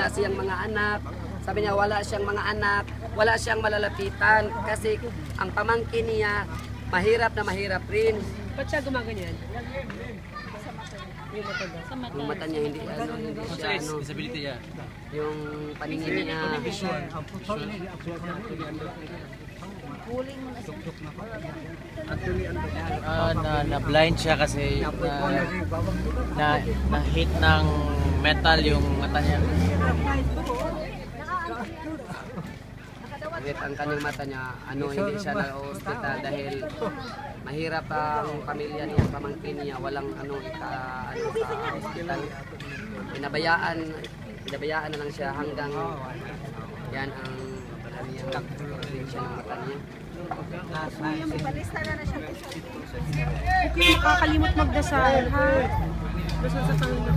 wala siyang mga anak. Sabi niya wala siyang mga anak, wala siyang malalapitan kasi ang pamangkin niya mahirap na mahirap rin. Ba't siya gumaganyan? Sa Yung mata niya hindi siya disability niya. yung paningin niya. Na blind siya kasi na hit ng metal yung mata niya. Kahit ang kanyang mata niya, hindi siya na-hospital dahil mahirap ang pamilya niya, pamangkin niya, walang sa hospital. Pinabayaan na lang siya hanggang yan ang kanyang probinsya ng mata niya. Okay, makakalimot magdasal, ha? Dasal sa Panginoon.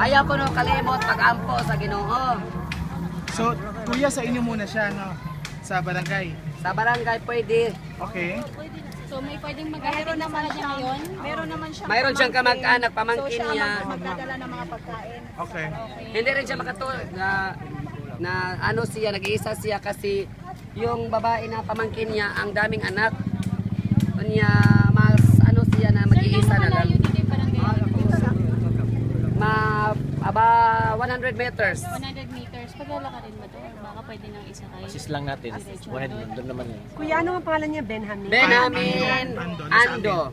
Ayaw ko no kalimot pag-ampo sa Ginoo. So, kuya, sa inyo muna siya, no? Sa barangay. Sa barangay pwede. Okay. So may pwedeng mag-aaral na sa kanya ngayon? Mayroon siyang kamag-anak, pamangkin niya. Magdadala ng mga pagkain. Okay. Hindi rin siya makatulog na siya, nag-iisa siya kasi yung babae na pamangkin niya, ang daming anak. Kanya mas siya na mag-iisa na lang. Dito yung barangay. Aba 100 meters. 100 meters. Paglalakarin ba ito? Baka pwede nang isa kayo. Assist lang natin. Doon naman yun. Kuya, ano ang pangalan niya? Benjamin? Benjamin Ando.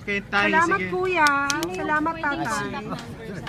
Okay, tayo. Salamat Sige. kuya. Salamat Pwede tatay. contact number sa